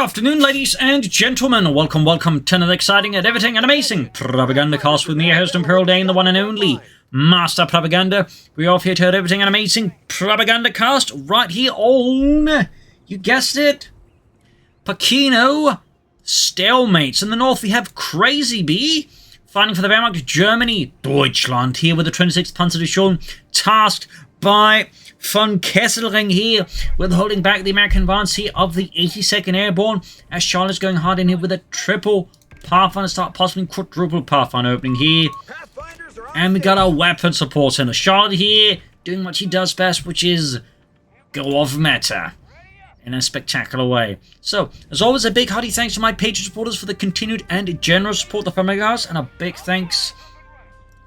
Good afternoon, ladies and gentlemen. Welcome to another exciting and everything and amazing Propagandacast with me, your host Imperial Dane, the one and only Master Propaganda. We're off here to everything and amazing Propagandacast right here on, you guessed it, Pachino Stalemate. In the north we have Crazy Bee fighting for the Wehrmacht Germany, Deutschland, here with the 26th Panzerdivision, tasked by von Kesselring here with holding back the American advance here of the 82nd Airborne, as Charlotte's going hard in here with a triple Pathfinder start, possibly quadruple Pathfinder opening here. And we got our weapon support center. Charlotte here doing what she does best, which is go off meta in a spectacular way. So, as always, a big hearty thanks to my Patreon supporters for the continued and generous support of the Propagandacast, and a big thanks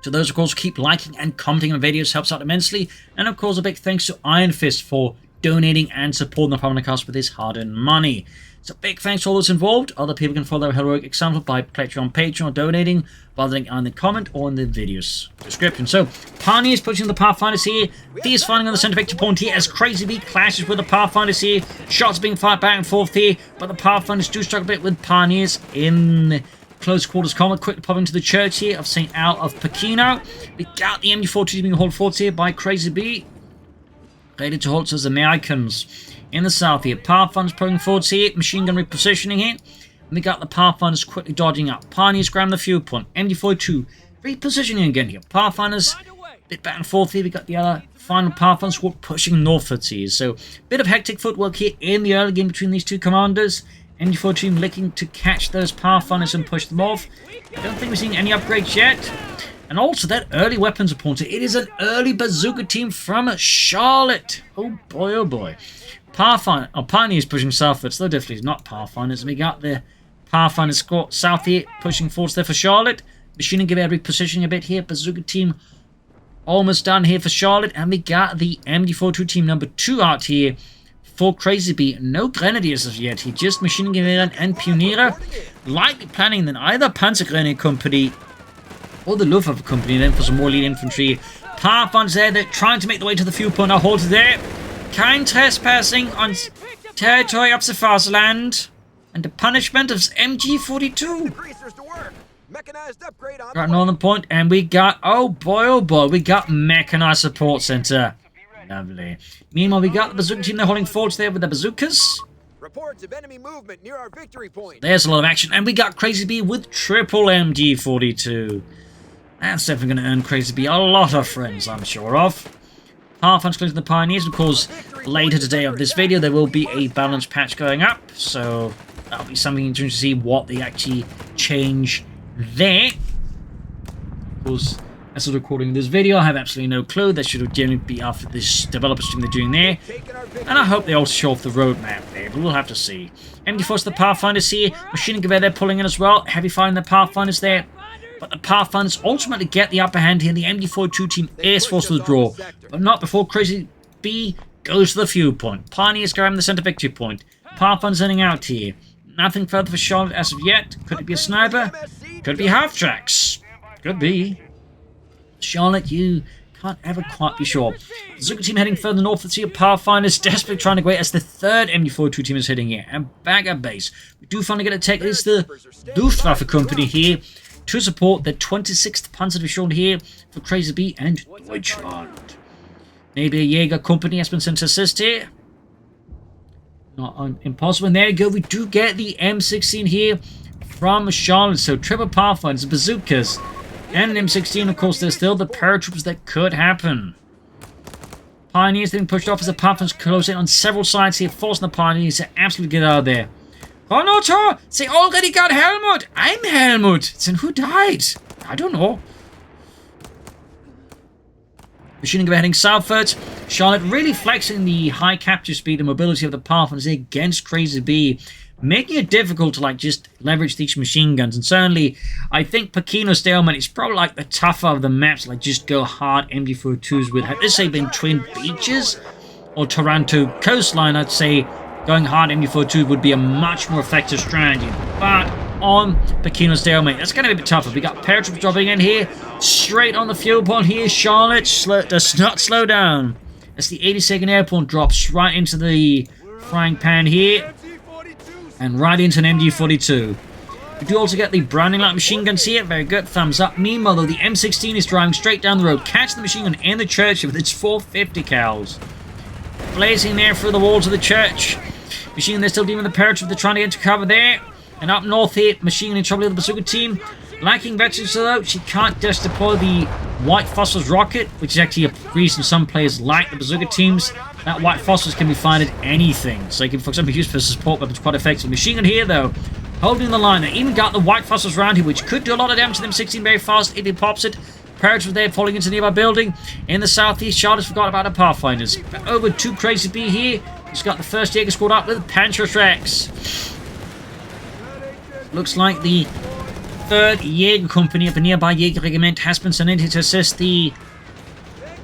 to those, of course, who keep liking and commenting on videos, helps out immensely. And, of course, a big thanks to Iron Fist for donating and supporting the Propagandacast with his hard-earned money. So, big thanks to all those involved. Other people can follow their heroic example by clicking on Patreon or donating by the link in the comment or in the video's description. So, Pioneers pushing the Pathfinders here. Fierce fighting on the center victor point here as Crazy Bee clashes with the Pathfinders here. Shots being fired back and forth here, but the Pathfinders do struggle a bit with Pioneers in close quarters combat. Quickly popping to the church here of St. Al of Pachino. We got the MG-42 being hauled forward here by Crazy Bee. Ready to halt as the Americans in the south here. Pathfinders pulling forward here. Machine gun repositioning here. And we got the Pathfinders quickly dodging up. Pioneers grab the fuel point. MG-42 repositioning again here. Pathfinders a bit back and forth here. We got the other final Pathfinder squad pushing northwards here. So, bit of hectic footwork here in the early game between these two commanders. MG-4 team looking to catch those Pathfinders and push them off. I don't think we're seeing any upgrades yet. And also that early weapons support. It is an early bazooka team from Charlotte. Oh boy, oh boy. Pioneers pushing southwards. Though definitely not Pathfinders. We got the Pathfinder squad south here pushing forwards there for Charlotte. Machine and Gewehr repositioning a bit here. Bazooka team almost done here for Charlotte. And we got the MG-42 team number 2 out here for Crazy Bee. No Grenadiers as yet. He just Machine Gewehr and Pioniere. Likely planning then either Panzergrenadier Company or the Luftwaffe Company then for some more lead infantry. Pathfinders there. They're trying to make the way to the fuel point. Now halted there. Kind trespassing on territory of the Fatherland. And the punishment of MG-42. Got northern point. And we got, oh boy, we got Mechanized Support Center. Lovely. Meanwhile, we got the bazooka team. They're holding forts there with the bazookas. Reports of enemy movement near our victory point. There's a lot of action. And we got Crazy Bee with triple MG-42. That's definitely going to earn Crazy Bee a lot of friends, I'm sure of. Pathfinders closing the Pioneers. Of course, later today of this video, there will be a balance patch going up. So, that'll be something interesting to see what they actually change there. Of course, as of recording this video, I have absolutely no clue. That should generally be after this developer stream they're doing there. And I hope they also show off the roadmap there, but we'll have to see. MG-4 the Pathfinders here. Machine Gewehr there pulling in as well. Heavy firing the Pathfinders there. But the Pathfinders ultimately get the upper hand here. The MG-42 team is forced to withdraw. But not before Crazy Bee goes to the fuel point. Pioneers grabbing the center victory point. Pathfinders heading out here. Nothing further for Charlotte as of yet. Could it be a sniper? Could it be half-tracks? Could be. Charlotte, you can't ever quite be sure. The Zuka team heading further north. Let's see a Pathfinders desperately trying to go as the third MG-42 team is hitting here. And back at base. We do finally get a take. It is the Luftwaffe Company here to support the 26th Panzerdivision here for Crazy Bee and Deutschland. Maybe a Jaeger Company has been sent to assist here. Not impossible. And there you go. We do get the M16 here from Charlotte. So triple Pathfinders, bazookas, and an M16. Of course, there's still the paratroopers that could happen. Pioneers getting pushed off as the Pathfinders close in on several sides here, forcing the Pioneers to absolutely get out of there. Oh no, Tor! They already got Helmut! I'm Helmut! Then who died? I don't know. Machine Gewehr heading southwards. Charlotte really flexing the high capture speed and mobility of the Pathfinders against Crazy Bee, making it difficult to just leverage these machine guns. And certainly, I think Pachino Stalemate is probably the tougher of the maps. Just go hard MG-42s with. Let's say been Twin Beaches or Toronto coastline. I'd say going hard MG-42 would be a much more effective strategy. But on Pachino Stalemate, that's going to be a bit tougher. We got paratroopers dropping in here. Straight on the fuel point here. Charlotte does not slow down. As the 82nd Airborne drops right into the frying pan here. And right into an MG42. We do also get the Browning light machine guns here. Very good. Thumbs up. Meanwhile, though, the M16 is driving straight down the road, catching the machine gun in the church with its 450 cals. Blazing there through the walls of the church. Machine gun, they're still dealing with the paratrooper. They're trying to get into cover there. And up north here, machine gun in trouble with the bazooka team. Lacking veterans, though, she can't just deploy the White Phosphorus rocket, which is actually a reason some players like the bazooka teams. That White Phosphorus can be fired at anything, so you can, for example, use for support weapons quite effectively. Machine gun here, though, holding the line. They even got the White Phosphorus around here, which could do a lot of damage to them 16 very fast if he pops it. Paratroopers there falling into a nearby building. In the southeast, Charlotte's forgot about the Pathfinders. But over to Crazy B here. He's got the 1st Jaeger squad up with Panzerschrecks. Looks like the 3rd Jaeger Company of the nearby Jaeger Regiment has been sent in to assist the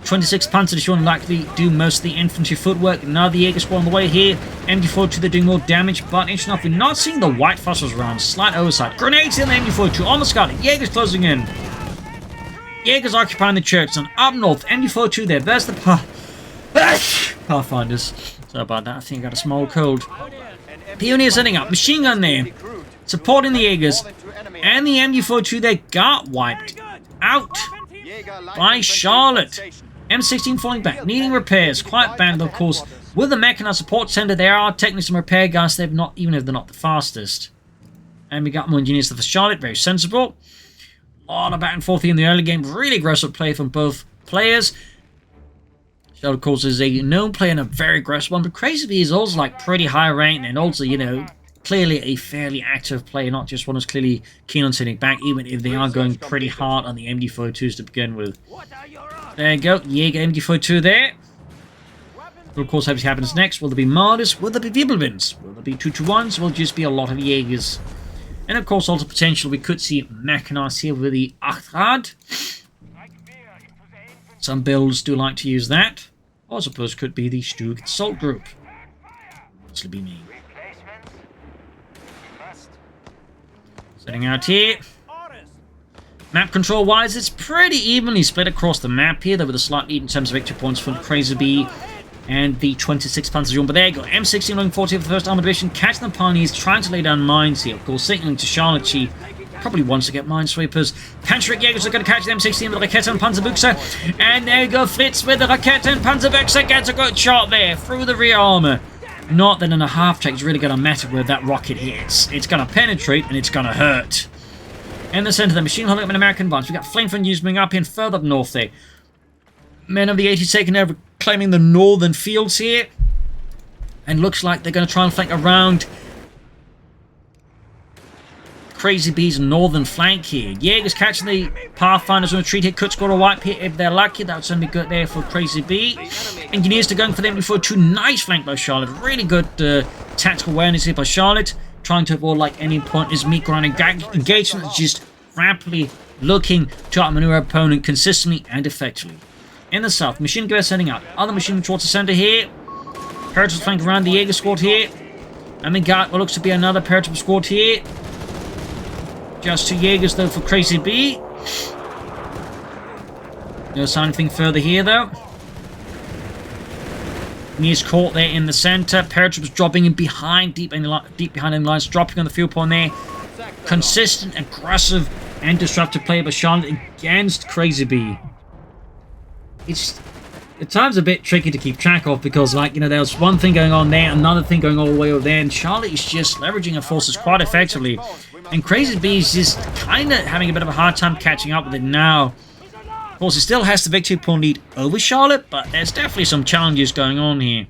26th Panzer Division, likely do most of the infantry footwork. Now the Jaeger squad on the way here. MG42, they're doing more damage, but interesting enough, we're not seeing the White Phosphorus around. Slight oversight. Grenades in the MG42, almost got it. Jaeger's closing in. Jaeger's occupying the church, and up north, MG42 there. There's the Pathfinders. Sorry about that, I think I got a small cold. Pioneer setting up, machine gun there. Supporting the Jaegers. And the MG42 there got wiped out by Charlotte. M16 falling back, needing repairs. Quite bad, of course. With the Mechanized support center, there are technically some repair guys. They're not, even if they're not the fastest. And we got more engineers for Charlotte, very sensible. A lot of back and forth in the early game. Really aggressive play from both players. Charlotte, of course, is a known player and a very aggressive one, but Crazy B is also like pretty high ranked and also, you know, clearly a fairly active player, not just one who's clearly keen on sitting back, even if they are going pretty hard on the MD42s to begin with. There you go, Jaeger MD42 there. We'll of course have what happens next. Will there be Marders? Will there be Wirbelwinds? Will there be 221s? Will just be a lot of Jaegers? And of course also potential we could see Mechanized here with the CoH3. Some builds do like to use that. Or I suppose could be the Stug Assault Group. This will be me. Setting out here. Map control wise, it's pretty evenly split across the map here, though with a slight lead in terms of victory points from Crazy B and the 26th Panzer. But there you go, M16 looking 40 for the 1st Armored Division, catching the Pioneers, trying to lay down mines here. Of course, signaling to Charlotte, she probably wants to get minesweepers. Panzerschreck Jaegers are going to catch the M16 with the Rakete and Panzerbuchse. And there you go, Fritz with the Rakete and Panzerbuchse gets a good shot there through the rear armor. Not that in a half-track is really going to matter where that rocket hits. It's going to penetrate and it's going to hurt. In the center, the machine holding up an American bunch. We've got Flamethrower news moving up in further up north there. Men of the 80s taking over, claiming the northern fields here. And looks like they're going to try and flank around Crazy B's northern flank here. Jaeger's catching the Pathfinders on retreat here. Could score a wipe here if they're lucky. That would certainly be good there for Crazy B. Engineers are going for them before 2. Nice flank by Charlotte. Really good tactical awareness here by Charlotte. Trying to avoid like any point is meet ground engagement. Just rapidly looking to outmaneuver opponent consistently and effectively. In the south, machine gun sending out. Other machine gun towards the center here. Paratroopers flank around the Jaeger squad here. And we got what looks to be another paratrooper squad here. Just 2 Jaegers though for Crazy B. No sign of anything further here though. He's caught there in the center. Paratroopers dropping in behind, deep behind enemy lines, dropping on the field point there. Consistent, aggressive, and disruptive play by Charlotte against Crazy B. It's at times a bit tricky to keep track of because, like, you know, there's one thing going on there, another thing going all the way over there, and Charlotte is just leveraging her forces quite effectively. And Crazy B is just kind of having a bit of a hard time catching up with it now. Of course, it still has the victory point lead over Charlotte, but there's definitely some challenges going on here.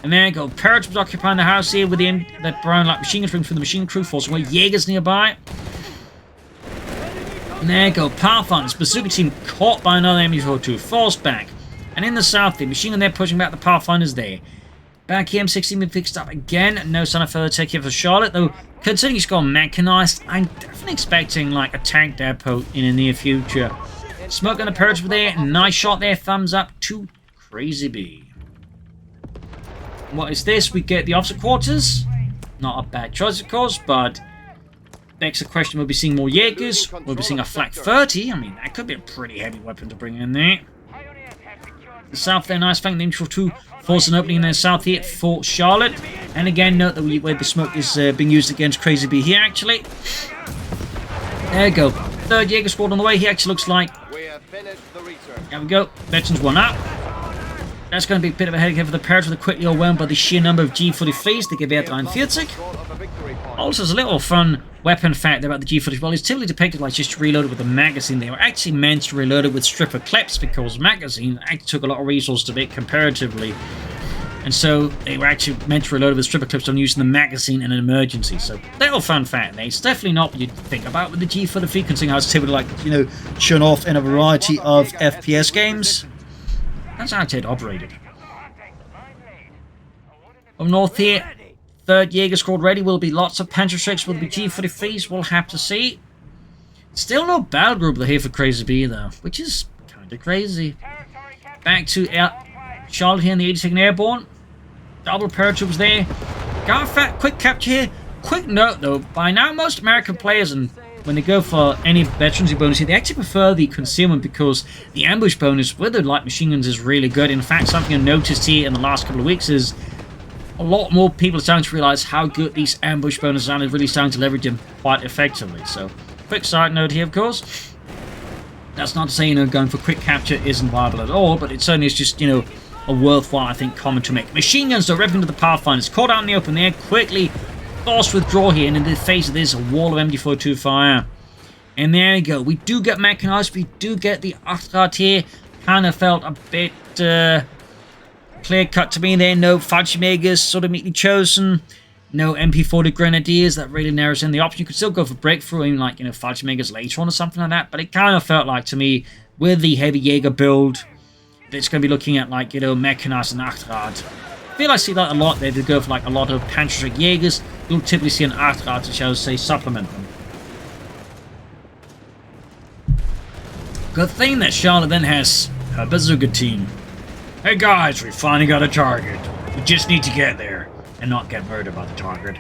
And there you go, Paratroopers occupying the house here with the brown light machine guns from the machine crew force away. Jaegers nearby. And there you go, Pathfinders, bazooka team caught by another MG42, forced back. And in the south, the machine gun there pushing back the Pathfinders there. Back here, M16 been fixed up again. No sign of further take here for Charlotte, though considering he's gone mechanized, I'm definitely expecting like a tank depot in the near future. Smoke on the Paratrooper there, nice shot there, thumbs up to Crazy B. What is this? We get the officer quarters. Not a bad choice, of course, but begs the question, will we be seeing more Jaegers? Will we be seeing a Flak 30? I mean, that could be a pretty heavy weapon to bring in there. The south there, nice flank, the infantry 2 Force an opening in the south here for Charlotte. And again, note that where the smoke is being used against Crazy B here, actually. There you go. Third Jaeger squad on the way. He actually looks like... There we go. Veterans 1 up. That's going to be a bit of a headache for the Pirates, with quickly overwhelmed by the sheer number of G43s. The Gewehr 43. Also, there's a little fun weapon fact about the G43. Well, it's typically depicted like just reloaded with a magazine. They were actually meant to reload it with stripper clips because magazine actually took a lot of resources to make comparatively. And so they were actually meant to reload it with stripper clips on using the magazine in an emergency. So, little fun fact there. It's definitely not what you'd think about with the G43, considering how it's typically like, you know, shown off in a variety of FPS games. That's how it operated. Up north here, third Jaeger squad ready. Will be lots of Panzerschrecks. Will be G43s. We'll have to see. Still no battle group here for Crazy B though, which is kind of crazy. Back to Charlotte here in the 82nd Airborne. Double paratroopers there. Got a fat quick capture here. Quick note though, by now most American players, and when they go for any veterancy bonus here, they actually prefer the concealment because the ambush bonus with the light machine guns is really good. In fact, something I've noticed here in the last couple of weeks is a lot more people are starting to realize how good these ambush bonuses are, and they're really starting to leverage them quite effectively. So, quick side note here, of course. That's not to say, you know, going for quick capture isn't viable at all, but it certainly is just, you know, a worthwhile, I think, comment to make. Machine guns, though, repping to the Pathfinders. Caught out in the open there, quickly forced withdraw here, and in the face of this, a wall of MD42 fire. And there you go. We do get mechanized. We do get the Achtrad here. Kind of felt a bit clear cut to me there. No Fallschirmjägers sort of neatly chosen. No MP40 Grenadiers. That really narrows in the option. You could still go for breakthrough, even like, you know, Fallschirmjägers later on or something like that. But it kind of felt like to me, with the heavy Jaeger build, it's going to be looking at like, you know, mechanized and Achtrad. I feel I see that a lot there. They go for like a lot of Panzerschreck Jaegers. You'll typically see an Achtrad to, shall we say, supplement them. Good thing that Charlotte then has her bazooka team. Hey guys, we finally got a target. We just need to get there and not get murdered by the target.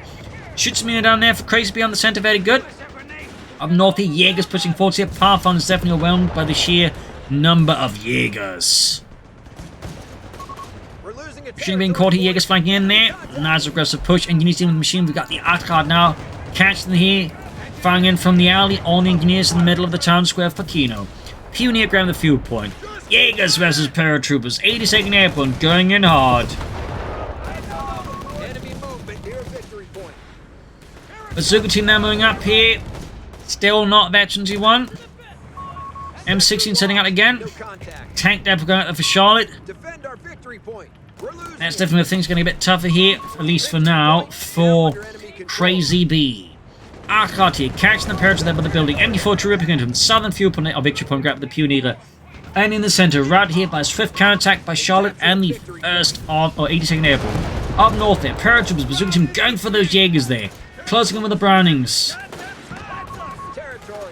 Shoots me down there for Crazy B on the center, very good. Up north here, Jaegers pushing forward here. Pathfinder's definitely overwhelmed by the sheer number of Jaegers. Machine being caught here, Jaegers flanking in there. Nice aggressive push. Engineers in with the machine. We've got the Achtrad now. Catching here. Firing in from the alley. All the engineers in the middle of the town square of Pachino. Pioneer grabbing the fuel point. Jaegers versus paratroopers. 82nd Airborne going in hard. Enemy movement near victory point. Bazooka team now moving up here. Still not Veterans 1. M16 setting out again. Tank depot going out there for Charlotte. Defend our victory point. We're losing. That's definitely things going to be a bit tougher here, at least for now, for Crazy B. Achtrad here, catching the paratroopers there by the building. MD4 ripping into him. Southern fuel point, or victory point, grab the Pioneer. And in the center, right here by a swift counterattack by Charlotte and the 1st of, or 82nd Airborne. Up north there, paratroopers, bazooka team going for those Jaegers there. Closing them with the Brownings.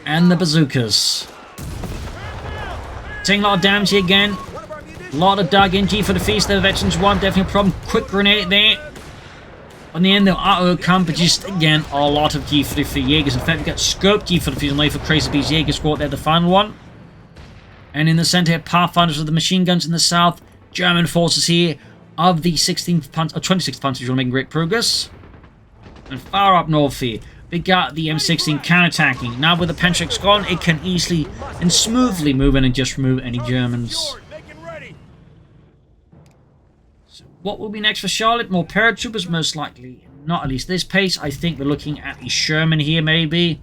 And the bazookas. Taking a lot of damage here again. A lot of dug in. G for the feast there, Veterans 1, definitely a problem. Quick grenade there. On the end, they'll come, but just again, a lot of G for the Jaegers. In fact, we've got scoped G for the feast on the way for Crazy B's Jaeger squad there, the final one. And in the center, Pathfinders with the machine guns in the south. German forces here of the 16th Panzer, or 26th Panzer, making great progress. And far up north here, we got the M16 counterattacking. Now with the Panzerschreck gone, it can easily and smoothly move in and just remove any Germans. So what will be next for Charlotte? More paratroopers, most likely. Not at least this pace. I think we're looking at the Sherman here, maybe.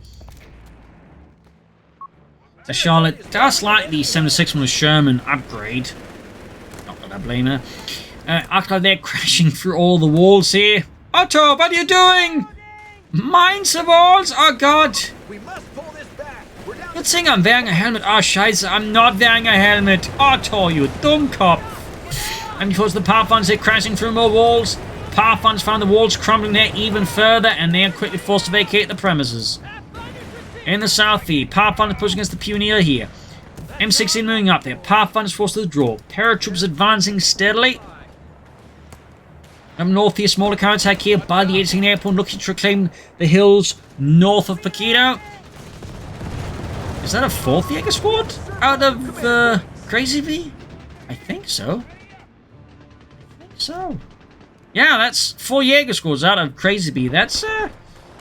The Charlotte does like the 76mm Sherman upgrade. Not that I blame her. After they're crashing through all the walls here. Otto, what are you doing? Mines the walls? Oh god. We must pull this back. We're down. Good thing I'm wearing a helmet. Oh scheiße, I'm not wearing a helmet. Otto, you Dummkopf. And because the Pathfinders are crashing through more walls, Pathfinders found the walls crumbling there even further, and they are quickly forced to vacate the premises. In the south here, Pathfinders pushing against the Pioneer here. M16 moving up there. Pathfinders forced to withdraw. Paratroopers advancing steadily. Up north here, smaller counterattack here by the 82nd Airborne, looking to reclaim the hills north of Pachino. Is that a 4th Jaeger squad out of Crazy B? I think so. So, yeah, that's 4 Jaeger squads out of Crazy Bee. That's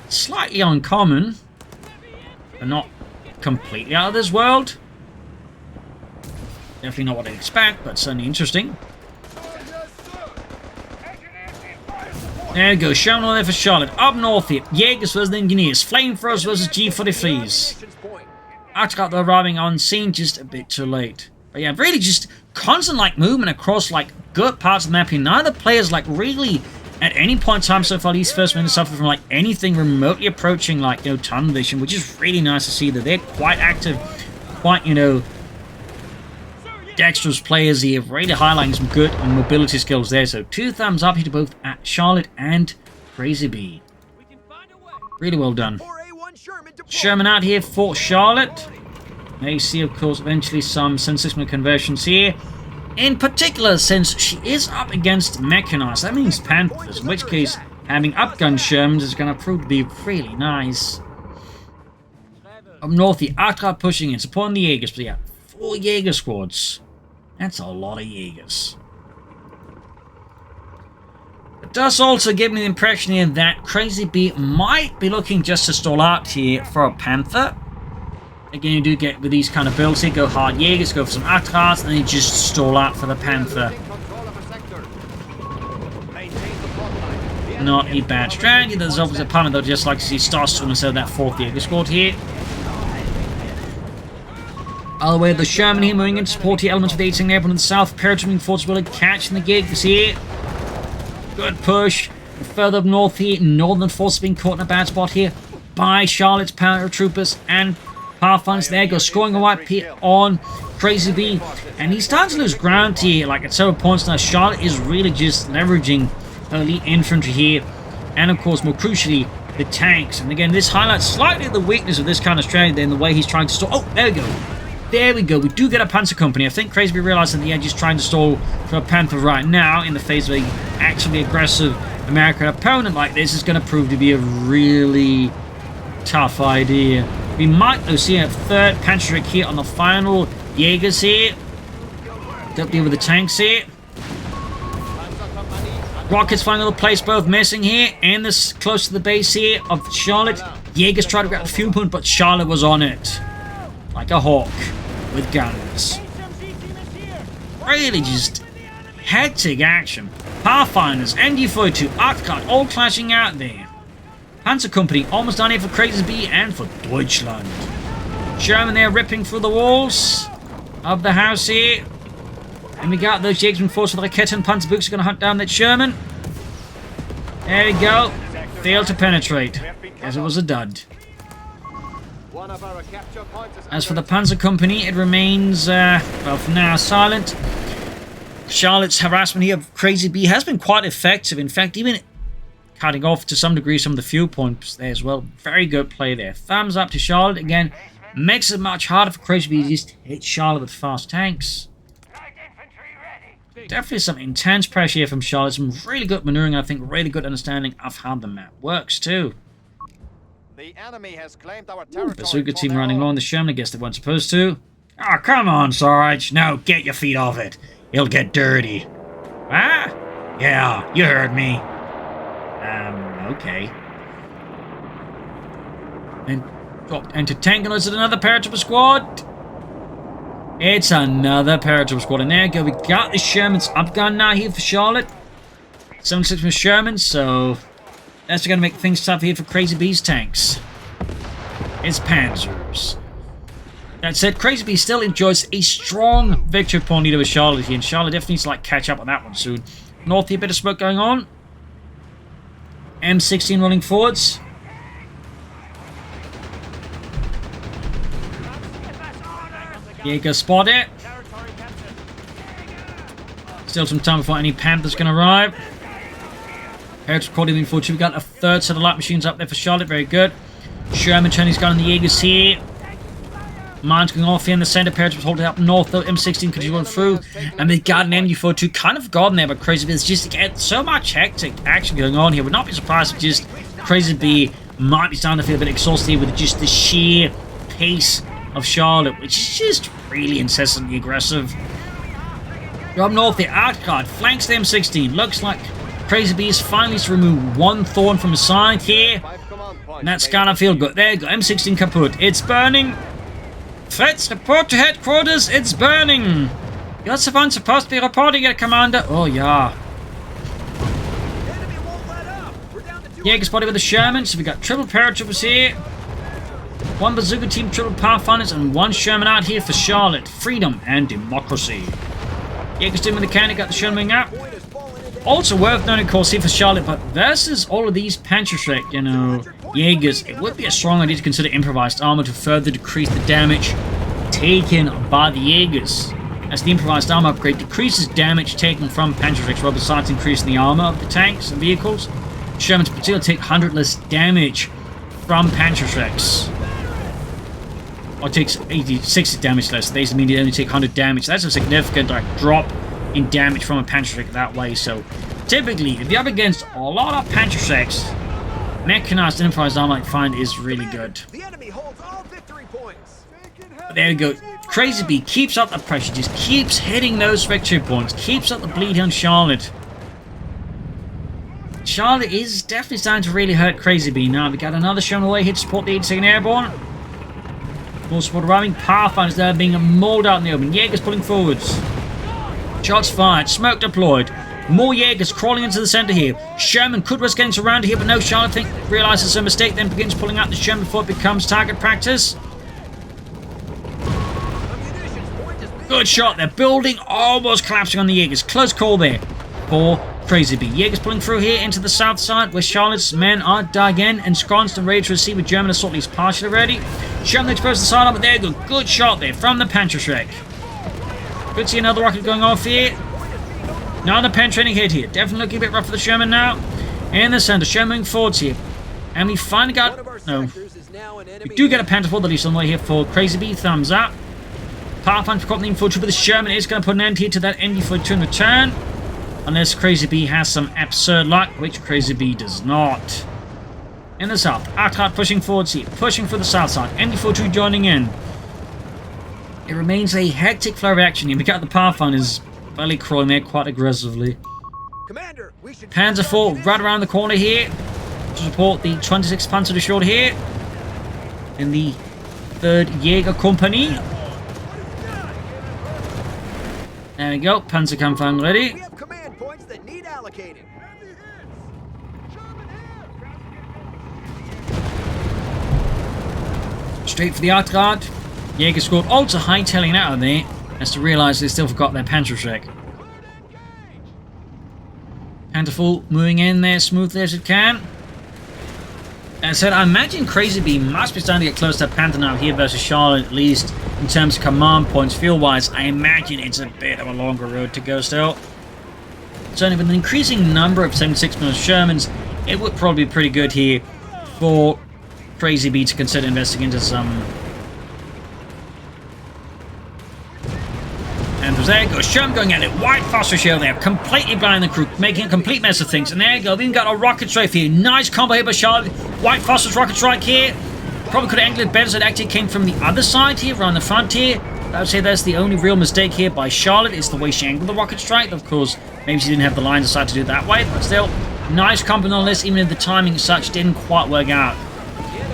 slightly uncommon, but not completely out of this world. Definitely not what I'd expect, but certainly interesting. There we go, Sherman on there for Charlotte. Up north here, Jaegers versus the Engineers. Flamethrowers versus G43s. After got arriving on scene just a bit too late. But yeah, really just constant like movement across like good parts of the map here. Neither player's like really at any point in time so far these first minutes suffer from like anything remotely approaching like, you know, tunnel vision, which is really nice to see that they're quite active, quite, you know, dexterous players here, really highlighting some good mobility skills there. So 2 thumbs up here to both at Charlotte and Crazy Bee. Really well done. Sherman out here for Charlotte. May see, of course, eventually some sensational conversions here. In particular, since she is up against Mechanized, that means Panthers, in which case having upgun Shermans is going to prove to be really nice. Up north, the Arctra pushing in, supporting the Jaegers, but yeah, 4 Jaeger squads. That's a lot of Jaegers. It does also give me the impression here that Crazy Bee might be looking just to stall out here for a Panther. Again, you do get with these kind of builds here, go hard Jaegers, go for some Arctras, and then you just stall out for the Panther. Not a bad strategy. There's obviously a opponent though, just like to see Starstorm instead of that 4th Jaeger squad here. Other way, the Sherman here moving into support here, elements of the 18 Airborne in the south, paratrooping force will catching the Jaegers here. Good push. And further up north here, Northern Force being caught in a bad spot here by Charlotte's paratroopers and Pathfinders. There go, scoring a white here on Crazy Bee. And he's starting to lose ground here, like at several points now. Charlotte is really just leveraging her elite infantry here. And of course, more crucially, the tanks. And again, this highlights slightly the weakness of this kind of strategy in the way he's trying to stall. Oh, there we go. There we go. We do get a Panzer Company. I think Crazy Bee realized that the edge is trying to stall for a Panther right now in the face of a actually aggressive American opponent like this is going to prove to be a really tough idea. We might though see a 3rd Panzerstreak here on the final Jaegers here. Don't deal with the tanks here. Rockets flying all over the place, both missing here. And this close to the base here of Charlotte. Jaegers try to grab the fuel point, but Charlotte was on it. Like a hawk with guns. Really just hectic action. Pathfinders, MG42, Arctrat all clashing out there. Panzer Company almost done here for Crazy Bee and for Deutschland. Sherman there ripping through the walls of the house here. And we got those Jaegers force with the Rakete and Panzer Books are going to hunt down that Sherman. There we go. Failed to penetrate. Guess it was a dud. As for the Panzer Company, it remains, well, for now, silent. Charlotte's harassment here of Crazy Bee has been quite effective. In fact, even cutting off to some degree some of the fuel points there as well. Very good play there. Thumbs up to Charlotte. Again, makes it much harder for Crazy Bee to just hit Charlotte with fast tanks. Definitely some intense pressure here from Charlotte. Some really good maneuvering, I think, really good understanding of how the map works, too. The enemy has claimed our territory. Bazooka team running along the Sherman. I guess they weren't supposed to. Ah, oh, come on, Sarge. No, get your feet off it. It'll get dirty. Ah? Yeah, you heard me. Okay. And dropped into Tango. Is it another paratrooper squad? It's another paratrooper squad. And there we go. We got the Sherman's upgun now here for Charlotte. 76 from Sherman, so that's going to make things tough here for Crazy Bee's tanks. It's Panzers. That said, Crazy Bee still enjoys a strong victory point lead over Charlotte here, and Charlotte definitely needs to like catch up on that one soon. North here, a bit of smoke going on. M16 running forwards. Jaeger spot it. Still some time before any Panthers can arrive. Heritage recording moving forward. We've got a 3rd set of light machines up there for Charlotte. Very good. Sherman turning his gun on the Jaegers here. Mines going off here in the center. Paratroopers holding up north though. M16 continuing through. And they've got an MG42 kind of forgotten there, but Crazy Bee is just again so much hectic action going on here. Would not be surprised if just Crazy Bee might be starting to feel a bit exhausted with just the sheer pace of Charlotte, which is just really incessantly aggressive. You're up north, the outguard flanks the M16. Looks like Crazy B is finally to remove one thorn from his side here. 5 command points. And that's gotta feel good. There you go, M16 kaput. It's burning. Threats, report to headquarters. It's burning. USF supposed to be reporting it, Commander. Oh, yeah. Enemy won't let up. We're down to 2. Jaeger spotted with the Sherman. So we got triple paratroopers here. One bazooka team, triple Pathfinders, and one Sherman out here for Charlotte. Freedom and democracy. Jaeger's doing with the cannon, got the Sherman wing up. Point is falling into Also worth noting, of course, here for Charlotte, but versus all of these Panzerschreck, Jaegers, it would be a strong idea to consider improvised armor to further decrease the damage taken by the Jaegers, as the improvised armor upgrade decreases damage taken from Panzerschrecks, while besides increasing the armor of the tanks and vehicles, Shermans particularly take 100 less damage from Panzerschrecks. Or takes 60 damage less. They mean they only take 100 damage. That's a significant drop in damage from a Panzerschreck that way. So typically, if you're up against a lot of Panzerschrecks, mechanized and improvised armor, I find is really good. The enemy holds all victory points. But there we go. Crazy B keeps up the pressure, just keeps hitting those victory points, keeps up the bleed on Charlotte. Charlotte is definitely starting to really hurt Crazy B. Now we got another Sherman away here to support the 82nd Airborne. Full support arriving. Pathfinders there being mauled out in the open. Jaegers pulling forwards. Shots fired. Smoke deployed. More Jaegers crawling into the center here. Sherman could risk getting surrounded here, but no. Charlotte realizes it's a mistake, then begins pulling out the Sherman before it becomes target practice. Ammunitions point is being Good shot. They're building, almost collapsing on the Jaegers. Close call there for Crazy B. Jaegers pulling through here into the south side, where Charlotte's men are dug in, ensconced and ready to receive a German assault, at least partially ready. Sherman exposed the sidearm, but there you go. Good shot there from the Panzerschreck. Could see another rocket going off here. Another penetrating hit here. Definitely looking a bit rough for the Sherman now. In the center, Sherman moving forwards here. And we finally one of our got... No. sectors is now an enemy. We do get a Pantherfall, at least on the way here for Crazy B. Thumbs up. Pathfinder caught the infantry, but the Sherman is going to put an end here to that ND42 in return. Unless Crazy B has some absurd luck, which Crazy B does not. In the south, Artart pushing forwards here, pushing for the south side. ND42 joining in. It remains a hectic flow of action here. We got the Pathfinders belly crawling there quite aggressively. Commander, we should Panzer IV right around the corner here to support the 26th Panzer Division here in the 3rd Jaeger Company. There we go, Panzerkampfwagen ready. We have command points that need allocated. Straight for the Outguard. Jaeger scored also hightailing out of there as to realise they still forgot their Panzerschreck. Pantherful moving in there smoothly as it can. As I said, I imagine Crazy B must be starting to get close to Panther now here versus Charlotte, at least in terms of command points. Feel-wise, I imagine it's a bit of a longer road to go still. Certainly with an increasing number of 76mm Shermans, it would probably be pretty good here for Crazy B to consider investing into some... And there goes Sherman going at it. White phosphor shell there, completely blinding the crew, making a complete mess of things. And there you go, we even got a rocket strike here. Nice combo here by Charlotte. White phosphorus rocket strike here. Probably could have angled it better so it actually came from the other side here, around the front here. I would say that's the only real mistake here by Charlotte, is the way she angled the rocket strike. Of course, maybe she didn't have the line of sight to do it that way, but still, nice combo nonetheless, even if the timing as such didn't quite work out.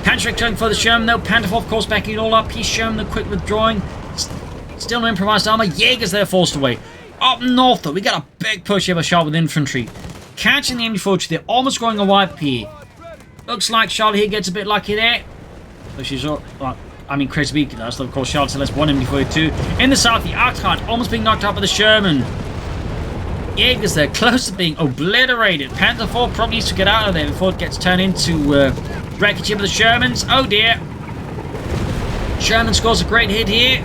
Panzerschreck turning for the Sherman though. Pantherful, of course, backing it all up. He's Sherman, the quick withdrawing. Still no improvised armor. Jaegers there forced away. Up north though, we got a big push here by Charlotte with infantry. Catching the MD42, they're almost going a wipe here. Looks like Charlotte here gets a bit lucky there. So she's, Crazy B does, so of course Charlotte still has one MD42. In the south, the Arcard almost being knocked out by the Sherman. Jaegers there, close to being obliterated. Panther IV probably needs to get out of there before it gets turned into wreckage here with the Shermans. Oh dear. Sherman scores a great hit here,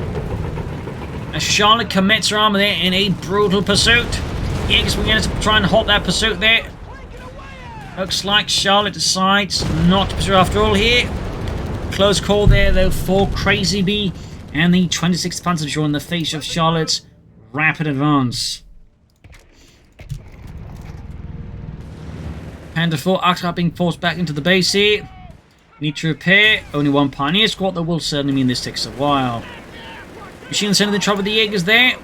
as Charlotte commits her armor there in a brutal pursuit. Jaegers will get to try and halt that pursuit there. Looks like Charlotte decides not to pursue after all here. Close call there though for Crazy B and the 26th Panzer Division in the face of Charlotte's rapid advance. Panther IV Arctic being forced back into the base here. Need to repair. Only one Pioneer squad, that will certainly mean this takes a while. Machine in the center of the trouble with the Jaegers there.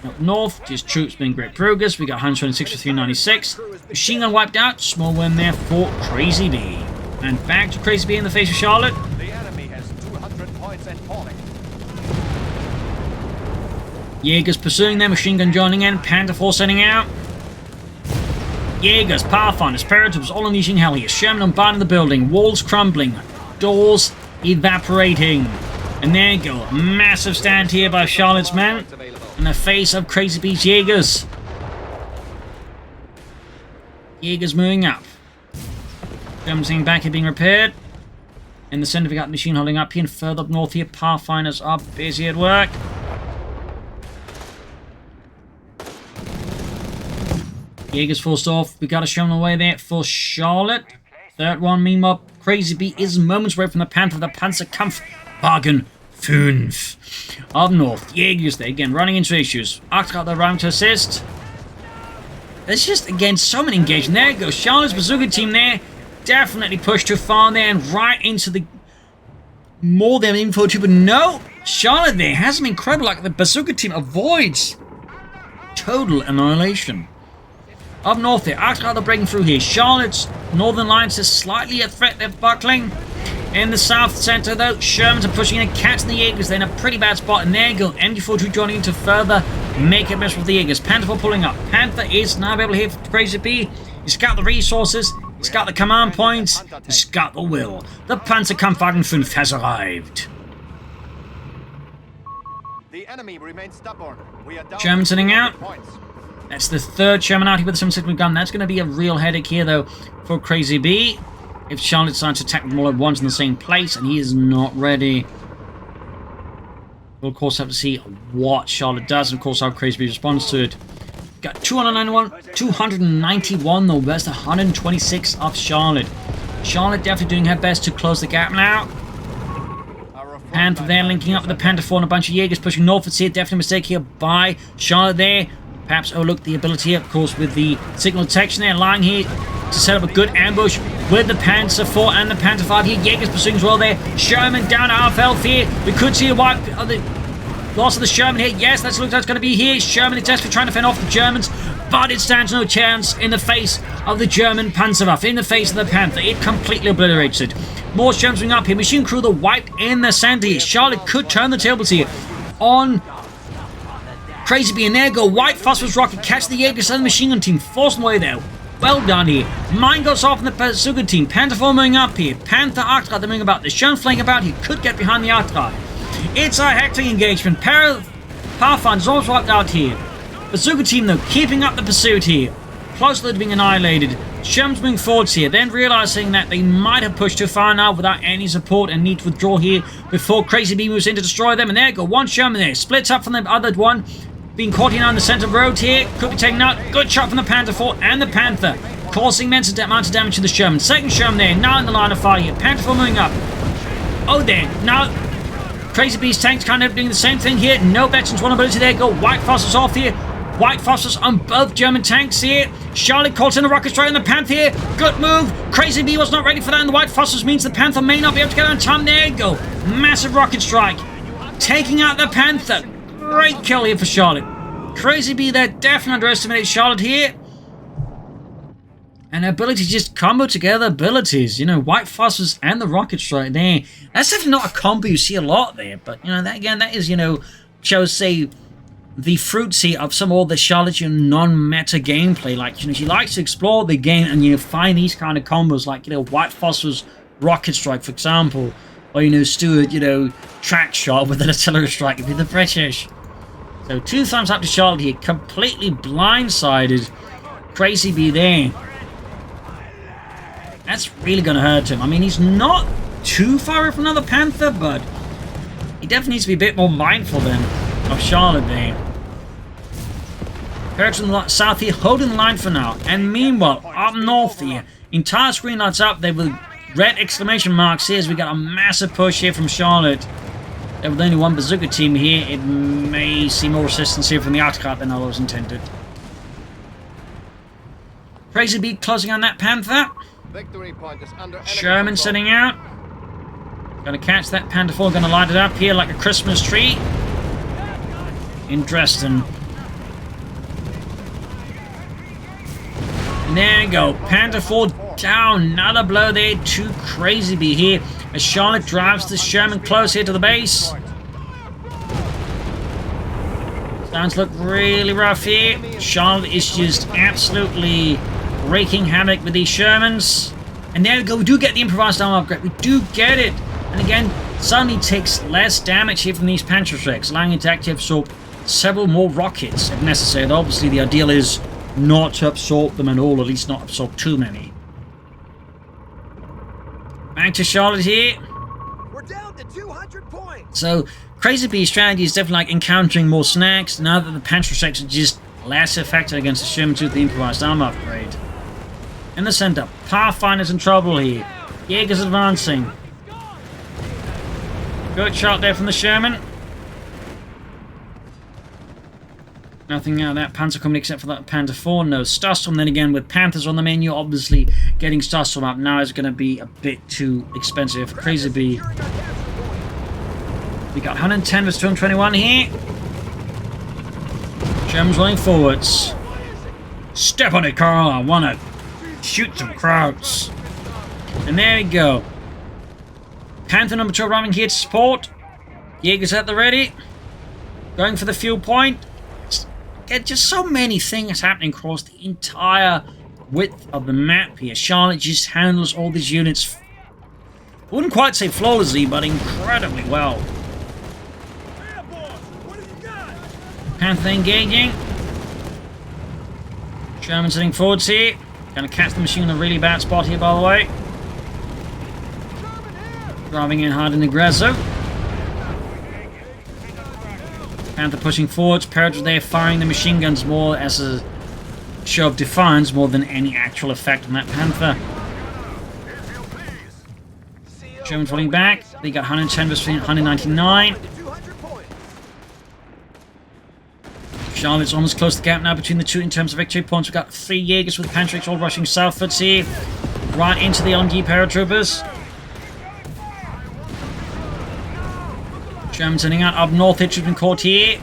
Up north, his troops being great progress. We got 126 to 396. Machine gun wiped out. Small win there for Crazy B. And back to Crazy B in the face of Charlotte. The enemy has 200 points and falling. Jaegers pursuing them. Machine gun joining in. Panther 4 sending out. Jaegers, Pathfinders, Paratroops all unleashing hell here. Sherman bombarding the building. Walls crumbling. Doors evaporating. And there you go. Massive stand here by Charlotte's men. In the face of Crazy B's Jaegers. Jaegers moving up. Germans sitting back here being repaired. In the center we got machine holding up here, and further up north here, Pathfinders are busy at work. Jaegers forced off. We got a Sherman away there for Charlotte. Third one, meanwhile, Crazy B is moments away from the Panther, the Panzerkampfwagen 5. Up north, Jaegers there again, running into issues. Arc's got the round to assist. There's just, again, so many engagement. There you go. Charlotte's bazooka team there. Definitely pushed too far there and right into the more than info tube. But no, Charlotte there has some incredible, like the bazooka team avoids total annihilation. Up north there, Arc's got the breaking through here. Charlotte's northern lines is slightly a threat. They're buckling. In the south center, though, Shermans are pushing in, catching the Jaegers. They're in a pretty bad spot, and there you go. MG42 joining in to further make it mess with the Jaegers. Panther 4 pulling up. Panther is now able to hit Crazy B. He's got the resources, he's got the command points, he's got the will. The Panzerkampfwagen 5 has arrived. The enemy remains stubborn. We are down Sherman sitting out. points. That's the third Sherman out here with the 7.62 gun. That's going to be a real headache here, though, for Crazy B. If Charlotte decides to attack them all at once in the same place, and he is not ready. We'll, of course, have to see what Charlotte does, and, of course, how Crazy B responds to it. Got 291, though. Where's the 126 of Charlotte? Charlotte definitely doing her best to close the gap now. Panther there linking up with the Panther 4 and a bunch of Jaegers pushing northwards here. Definitely a mistake here by Charlotte there. Perhaps overlooked the ability, of course, with the signal detection there, lying here to set up a good ambush with the Panzer 4 and the Panther 5 here. Jaegers pursuing as well there. Sherman down to half health here. We could see a wipe of the loss of the Sherman here. Yes, that's looked like it's going to be here. Sherman is desperately trying to fend off the Germans, but it stands no chance in the face of the German Panzerwaffe, in the face of the Panther. It completely obliterates it. More Shermans moving up here. Machine crew, the wiped in the center here. Charlotte could turn the tables here on Crazy B, and there go. White phosphorus rocket catch the Jaegers and the machine gun team, forcing away there. Well done here. Mine goes off in the bazooka team. Panther 4 moving up here. Panther Arctra, they're moving about. The Sherman flanking about. He could get behind the Arctra. It's a hectic engagement. Pathfinder's almost wiped out here. Bazooka team, though, keeping up the pursuit here. Closely to being annihilated. Sherman's moving forwards here, then realizing that they might have pushed too far now without any support and need to withdraw here before Crazy B moves in to destroy them. And there you go. One Sherman there. Splits up from the other one. Being caught in on the center road here. Could be taken out. Good shot from the Panther 4 and the Panther. Causing immense amount of damage to the Sherman. Second Sherman there. Now in the line of fire here. Panther 4 moving up. Oh, there. Now Crazy B's tanks kind of doing the same thing here. No veterans vulnerability there. Go White Phosphorus off here. White Phosphorus on both German tanks here. Charlotte caught in a rocket strike on the Panther here. Good move. Crazy B was not ready for that, and the White Phosphorus means the Panther may not be able to get on time. There you go. Massive rocket strike. Taking out the Panther. Great kill here for Charlotte. Crazy B there definitely underestimated Charlotte here. And ability to just combo together abilities. You know, White Phosphorus and the rocket strike there. That's definitely not a combo you see a lot there. But, you know, that again, that is, you know, shall we say, the fruits here of some of the Charlotte, you know, non-meta gameplay. Like, you know, she likes to explore the game and, you know, find these kind of combos. Like, you know, White Phosphorus rocket strike, for example. Or, you know, Stuart, you know, track shot with an artillery strike with the British. So 2 thumbs up to Charlotte here. Completely blindsided Crazy B there. That's really going to hurt him. I mean, he's not too far away from another Panther, but he definitely needs to be a bit more mindful then of Charlotte there. Perks on the south here, holding the line for now. And meanwhile, up north here, entire screen lights up there with red exclamation marks here as we got a massive push here from Charlotte. With only one bazooka team here, it may see more resistance here from the Arctra than I was intended. Crazy B closing on that Panther. Victory point is under enemy Sherman control. sitting out. Gonna catch that Panther 4, gonna light it up here like a Christmas tree. In Dresden. And there you go. Panther 4 down. Another blow there to Crazy Bee here. As Charlotte drives the Sherman close here to the base. Starting to look really rough here. Charlotte is just absolutely wreaking havoc with these Shermans. And there we go. We do get the improvised armor upgrade. We do get it. And again, suddenly takes less damage here from these Panzerschrecks, allowing it to actually absorb several more rockets if necessary. And obviously, the ideal is not to absorb them at all, at least not absorb too many. Back to Charlotte here. We're down to 200 points. So, Crazy Bee's strategy is definitely like encountering more snacks now that the Panzerschrecks are just less effective against the Sherman with the improvised armor upgrade. In the center, Pathfinder's in trouble here. Jaeger's advancing. Good shot there from the Sherman. Nothing out of that Panzer coming except for that Panther 4. No Starstorm. Then again, with Panthers on the menu, obviously getting Starstorm up now is going to be a bit too expensive for Crazy Bee. We got 110 versus 221 here. Germans running forwards. Step on it, Carl. I want to shoot some crowds. And there we go. Panther number 2 arriving here to support. Jaeger's at the ready. Going for the fuel point. Just so many things happening across the entire width of the map here. Charlotte just handles all these units, I wouldn't quite say flawlessly, but incredibly well. Panther engaging. Sherman's heading forwards here. Gonna catch the machine in a really bad spot here, by the way. Driving in hard and aggressive. Panther pushing forwards. Paratroopers there firing the machine guns more as a show of defiance more than any actual effect on that Panther. Sherman's falling back. They got 110 versus 199. Charlotte's almost closed the gap now between the two in terms of victory points. We've got 3 Jaegers with Panzerschrecks all rushing southwards here. Right into the LMG paratroopers. Sherman's heading out up north. Hitch has been caught here.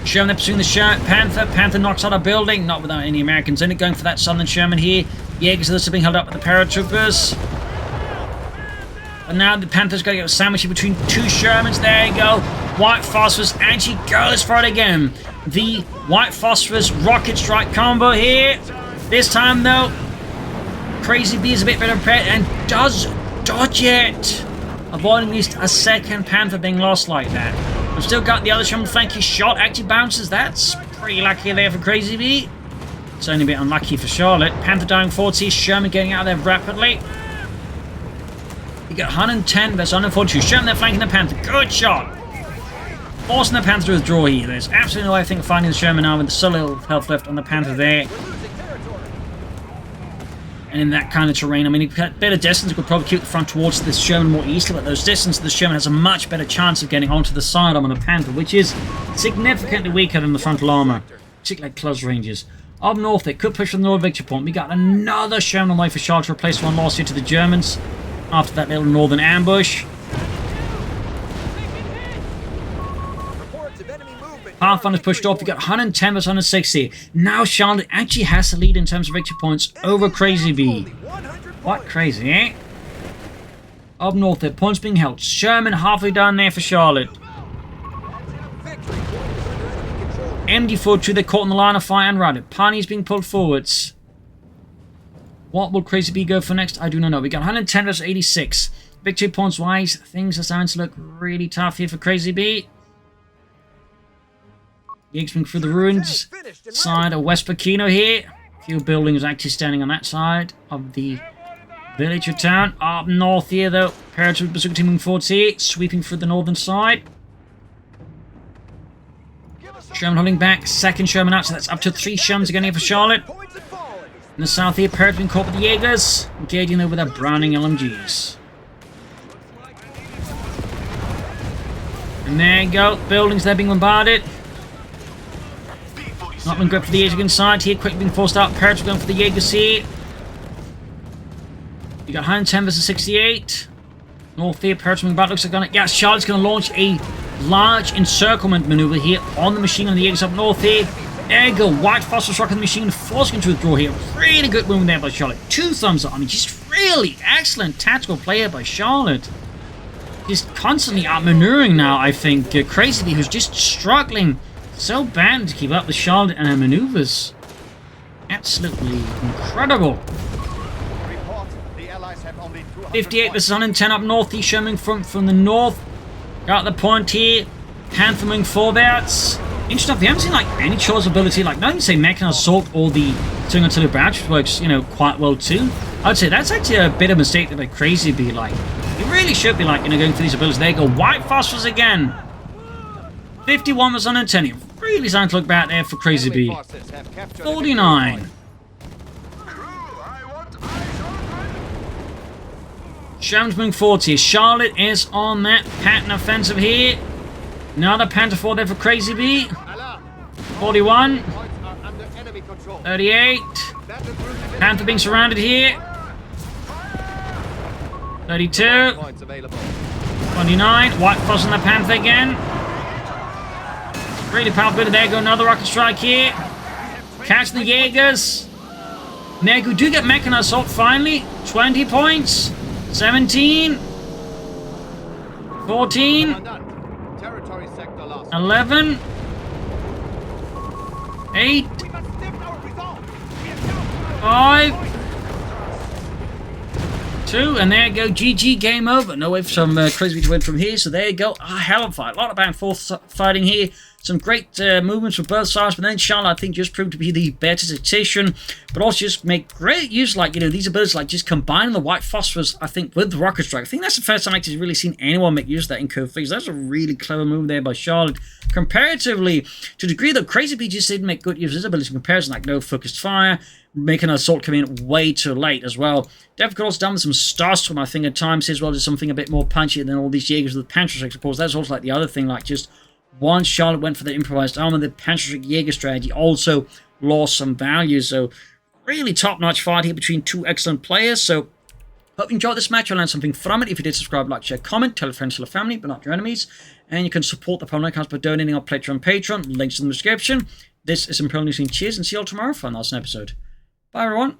Sherman there pursuing the Panther. Panther knocks out a building. Not without any Americans in it. Going for that southern Sherman here. Jaegers are being held up by the paratroopers. But now the Panther's got to get sandwiched between 2 Shermans. There you go. White Phosphorus actually goes for it again. The White Phosphorus rocket strike combo here. This time though, Crazy Bee is a bit better prepared and does dodge it, avoiding at least a second Panther being lost like that. We've still got the other Sherman flanking shot. Actually bounces. That's pretty lucky there for Crazy Bee. It's only a bit unlucky for Charlotte. Panther dying forward. See Sherman getting out of there rapidly. You got 110 versus 142. Sherman there flanking the Panther. Good shot. Forcing the Panther to withdraw here. There's absolutely no way I think of finding the Sherman now with so little health left on the Panther there. And in that kind of terrain, I mean, if you had better distance, you could probably keep the front towards this Sherman more easily, but those distances, the Sherman has a much better chance of getting onto the sidearm on the Panther, which is significantly weaker than the frontal armor, particularly at close ranges. Up north, they could push for the northern victory point. We got another Sherman on the way for Charlotte to replace one lost here to the Germans after that little northern ambush. Pathfinder's pushed off. We got 110 versus 160. Now Charlotte actually has the lead in terms of victory points over Crazy Bee. What crazy, eh? Up north, their points being held. Sherman halfway down there for Charlotte. MD-42, they're caught in the line of fire and routed. Pawnee being pulled forwards. What will Crazy Bee go for next? I do not know. We got 110 versus 86. Victory points wise, things are starting to look really tough here for Crazy Bee. Gigsman through the ruins side of West Pachino here. A few buildings actually standing on that side of the village or town. Up north here though, paratroop bazooka team moving forwards here, sweeping through the northern side. Sherman holding back, second Sherman out, so that's up to 3 Shermans again here for Charlotte. In the south here, paratroop being caught with the Jaegers, engaging over their Browning LMGs. And there you go, buildings there being bombarded. Not been good for the Jaeger inside here, quickly being forced out. Paratroop going for the Jaegers here. You got 110 versus 68. North here, Paratroop moving back. Looks like yeah, Charlotte's going to launch a large encirclement maneuver here on the machine gun. The Jaegers up north here. There you go. White phosphorus rocket machine forcing to withdraw here. Really good movement there by Charlotte. 2 thumbs up. I mean, just really excellent tactical player by Charlotte. Just constantly outmaneuvering now, I think. Crazy Bee, who's just struggling so bad to keep up with Charlotte and her maneuvers. Absolutely incredible. Report, the Allies have only 200 58 versus 110 up north. He's showing from the north. Got the point here. Panther moving forwards. Interesting enough, we haven't seen like any choice ability, like not even say Mechanized Assault or the Swing Artillery Barrage, which works, you know, quite well too. I'd say that's actually a bit of a mistake that by Crazy Bee, like, you really should be like, you know, going for these abilities. There you go, White Phosphorus again. 51 was 110. It really starting to look bad there for Crazy enemy Bee. forces have captured 49. Shams moving forward here. Charlotte is on that pattern offensive here. Another Panther 4 there for Crazy Bee. 41. 38. Panther being surrounded here. 32. 29. White Foss on the Panther again. Really powerful. There go another rocket strike here. Catch the Jaegers. Negu do get Mechanized Assault finally. 20 points. 17. 14. 11. 8. 5. 2. And there you go. GG, game over. No way for some Crazy Bee to win from here. So there you go. A hell of a fight. A lot of back and forth fighting here. Some great movements from both sides, but then Charlotte, I think, just proved to be the better tactician, but also just make great use, like, you know, these abilities, like just combining the White Phosphorus, I think, with the Rocket Strike. I think that's the first time I've actually really seen anyone make use of that in CoH3. That's a really clever move there by Charlotte. Comparatively, to a degree, though, Crazy Bee just didn't make good use of his abilities in comparison, like no focused fire, making an assault come in way too late as well. Definitely also done with some Starstorm, I think, at times as well, just something a bit more punchy than all these Jaegers with Panther Strikes. Of course, that's also like the other thing, like just once Charlotte went for the improvised armor, the Panther Strike Jaeger strategy also lost some value. So, really top-notch fight here between two excellent players. So, hope you enjoyed this match. I learned something from it. If you did, subscribe, like, share, comment, tell a friend, tell a family, but not your enemies. And you can support the Propagandacaster by donating on Patreon. Links in the description. This is Imperial News. Cheers, and see you all tomorrow for another episode. Bye, everyone.